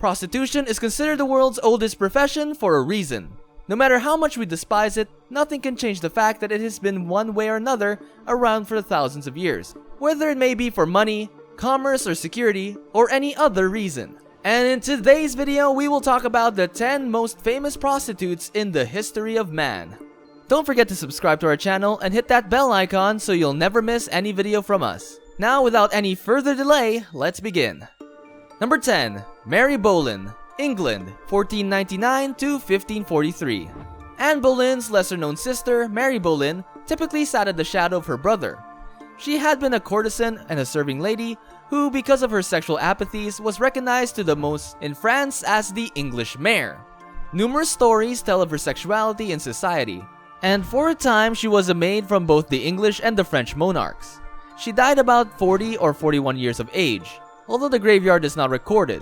Prostitution is considered the world's oldest profession for a reason. No matter how much we despise it, nothing can change the fact that it has been one way or another around for thousands of years, whether it may be for money, commerce or security, or any other reason. And in today's video, we will talk about the 10 most famous prostitutes in the history of man. Don't forget to subscribe to our channel and hit that bell icon so you'll never miss any video from us. Now, without any further delay, let's begin. Number 10. Mary Boleyn, England, 1499 to 1543. Anne Boleyn's lesser-known sister, Mary Boleyn, typically sat at the shadow of her brother. She had been a courtesan and a serving lady who, because of her sexual apathies, was recognized to the most in France as the English mare. Numerous stories tell of her sexuality in society, and for a time she was a maid from both the English and the French monarchs. She died about 40 or 41 years of age, although the graveyard is not recorded,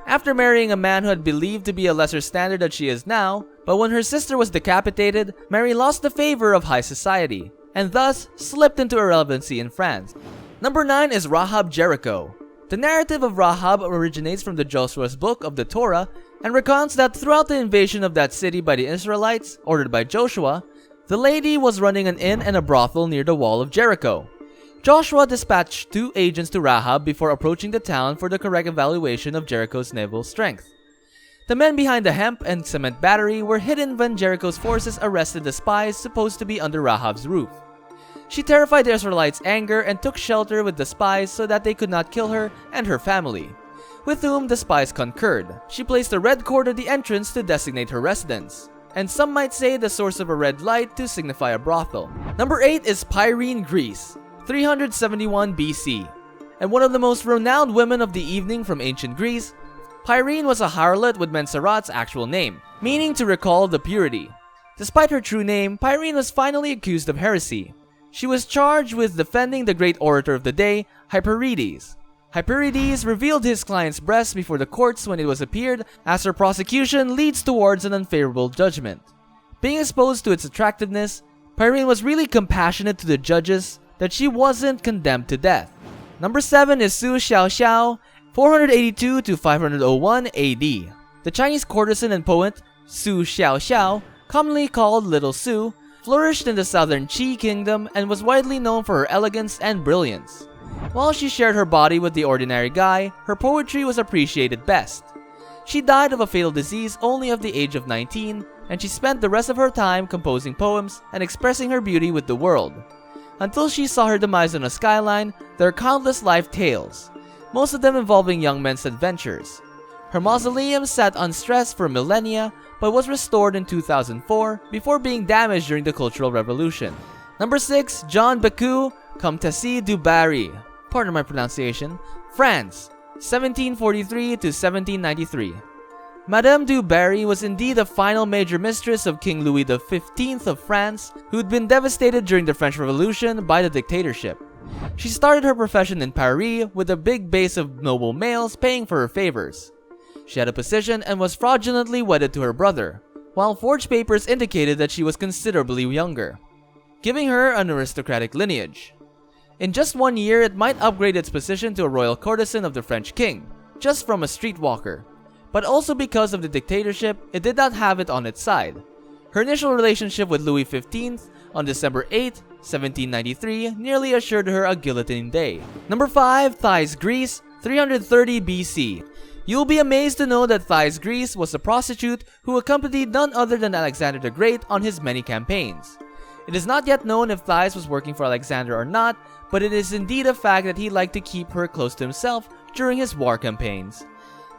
after marrying a man who had believed to be a lesser standard than she is now. But when her sister was decapitated, Mary lost the favor of high society, and thus slipped into irrelevancy in France. Number 9 is Rahab Jericho. The narrative of Rahab originates from the Joshua's book of the Torah and recounts that throughout the invasion of that city by the Israelites, ordered by Joshua, the lady was running an inn and a brothel near the wall of Jericho. Joshua dispatched 2 agents to Rahab before approaching the town for the correct evaluation of Jericho's naval strength. The men behind the hemp and cement battery were hidden when Jericho's forces arrested the spies supposed to be under Rahab's roof. She terrified the Israelites' anger and took shelter with the spies so that they could not kill her and her family, with whom the spies concurred. She placed a red cord at the entrance to designate her residence, and some might say the source of a red light to signify a brothel. Number 8 is Pyrene, Greece, 371 BC. And one of the most renowned women of the evening from ancient Greece, Pyrene was a harlot with Menserrat's actual name, meaning to recall the purity. Despite her true name, Pyrene was finally accused of heresy. She was charged with defending the great orator of the day, Hyperides. Hyperides revealed his client's breast before the courts when it was appeared, as her prosecution leads towards an unfavorable judgment. Being exposed to its attractiveness, Pyrene was really compassionate to the judges that she wasn't condemned to death. Number 7 is Su Xiaoxiao, 482 to 501 AD. The Chinese courtesan and poet Su Xiaoxiao, commonly called Little Su, flourished in the southern Qi kingdom and was widely known for her elegance and brilliance. While she shared her body with the ordinary guy, her poetry was appreciated best. She died of a fatal disease only at the age of 19, and she spent the rest of her time composing poems and expressing her beauty with the world. Until she saw her demise on a skyline, there are countless life tales, most of them involving young men's adventures. Her mausoleum sat unstressed for millennia, but was restored in 2004 before being damaged during the Cultural Revolution. Number 6, Jeanne Becu, Comtesse du Barry, pardon my pronunciation, France, 1743 to 1793. Madame du Barry was indeed the final major mistress of King Louis XV of France, who'd been devastated during the French Revolution by the dictatorship. She started her profession in Paris with a big base of noble males paying for her favors. She had a position and was fraudulently wedded to her brother, while forged papers indicated that she was considerably younger, giving her an aristocratic lineage. In just 1 year, it might upgrade its position to a royal courtesan of the French king, just from a streetwalker. But also because of the dictatorship, it did not have it on its side. Her initial relationship with Louis XV on December 8, 1793 nearly assured her a guillotine day. Number 5, Thais, Greece, 330 BC. You'll be amazed to know that Thais, Greece was a prostitute who accompanied none other than Alexander the Great on his many campaigns. It is not yet known if Thais was working for Alexander or not, but it is indeed a fact that he liked to keep her close to himself during his war campaigns.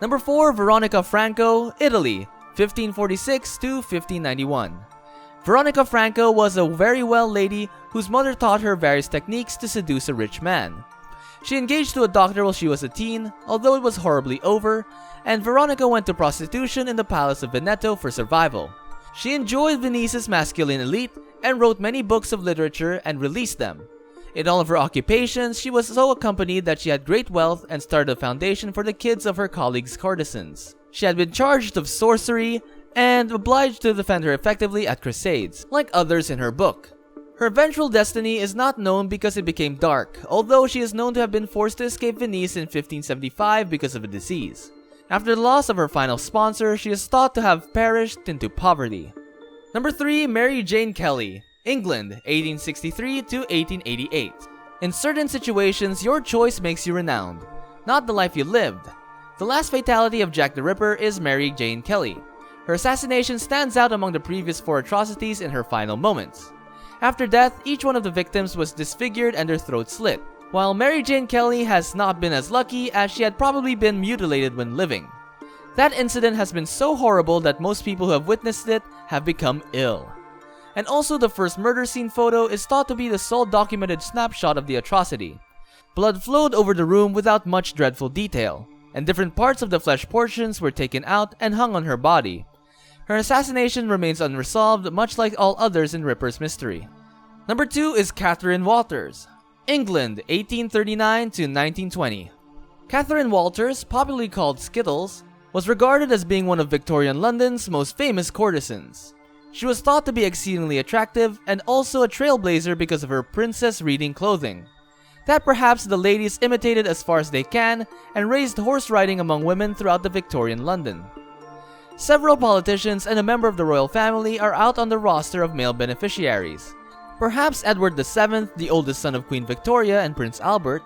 Number 4, Veronica Franco, Italy, 1546 to 1591. Veronica Franco was a very well lady whose mother taught her various techniques to seduce a rich man. She engaged to a doctor while she was a teen, although it was horribly over, and Veronica went to prostitution in the palace of Veneto for survival. She enjoyed Venice's masculine elite and wrote many books of literature and released them. In all of her occupations, she was so accompanied that she had great wealth and started a foundation for the kids of her colleagues' courtesans. She had been charged of sorcery and obliged to defend her effectively at crusades, like others in her book. Her eventual destiny is not known because it became dark, although she is known to have been forced to escape Venice in 1575 because of a disease. After the loss of her final sponsor, she is thought to have perished into poverty. Number 3. Mary Jane Kelly, England, 1863 to 1888. In certain situations, your choice makes you renowned, not the life you lived. The last fatality of Jack the Ripper is Mary Jane Kelly. Her assassination stands out among the previous 4 atrocities in her final moments. After death, each one of the victims was disfigured and their throats slit, while Mary Jane Kelly has not been as lucky, as she had probably been mutilated when living. That incident has been so horrible that most people who have witnessed it have become ill. And also, the first murder scene photo is thought to be the sole documented snapshot of the atrocity. Blood flowed over the room without much dreadful detail, and different parts of the flesh portions were taken out and hung on her body. Her assassination remains unresolved, much like all others in Ripper's mystery. Number 2 is Catherine Walters, England, 1839 to 1920. Catherine Walters, popularly called Skittles, was regarded as being one of Victorian London's most famous courtesans. She was thought to be exceedingly attractive and also a trailblazer because of her princess-reading clothing, that perhaps the ladies imitated as far as they can and raised horse riding among women throughout the Victorian London. Several politicians and a member of the royal family are out on the roster of male beneficiaries. Perhaps Edward VII, the oldest son of Queen Victoria and Prince Albert.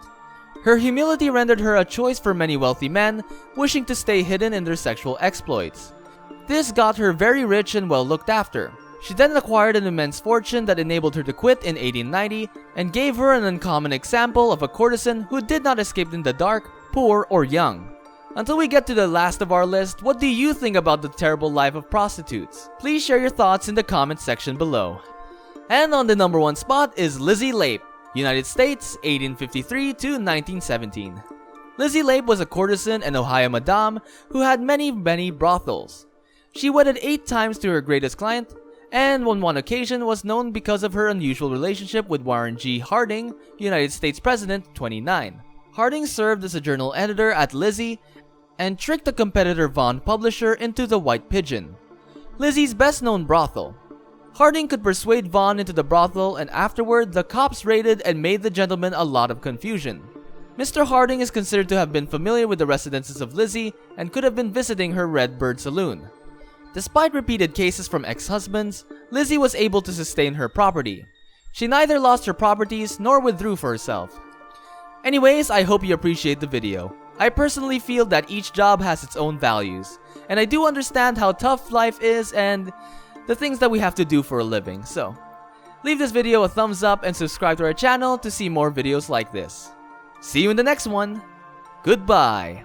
Her humility rendered her a choice for many wealthy men wishing to stay hidden in their sexual exploits. This got her very rich and well looked after. She then acquired an immense fortune that enabled her to quit in 1890 and gave her an uncommon example of a courtesan who did not escape in the dark, poor, or young. Until we get to the last of our list, what do you think about the terrible life of prostitutes? Please share your thoughts in the comment section below. And on the number 1 spot is Lizzie Lape, United States, 1853 to 1917. Lizzie Lape was a courtesan and Ohio madame who had many brothels. She wedded 8 times to her greatest client, and on one occasion was known because of her unusual relationship with Warren G. Harding, United States President, 29. Harding served as a journal editor at Lizzie and tricked a competitor Vaughn publisher into the White Pigeon, Lizzie's best-known brothel. Harding could persuade Vaughn into the brothel, and afterward, the cops raided and made the gentleman a lot of confusion. Mr. Harding is considered to have been familiar with the residences of Lizzie and could have been visiting her Red Bird saloon. Despite repeated cases from ex-husbands, Lizzie was able to sustain her property. She neither lost her properties nor withdrew for herself. Anyways, I hope you appreciate the video. I personally feel that each job has its own values, and I do understand how tough life is and the things that we have to do for a living, so leave this video a thumbs up and subscribe to our channel to see more videos like this. See you in the next one. Goodbye.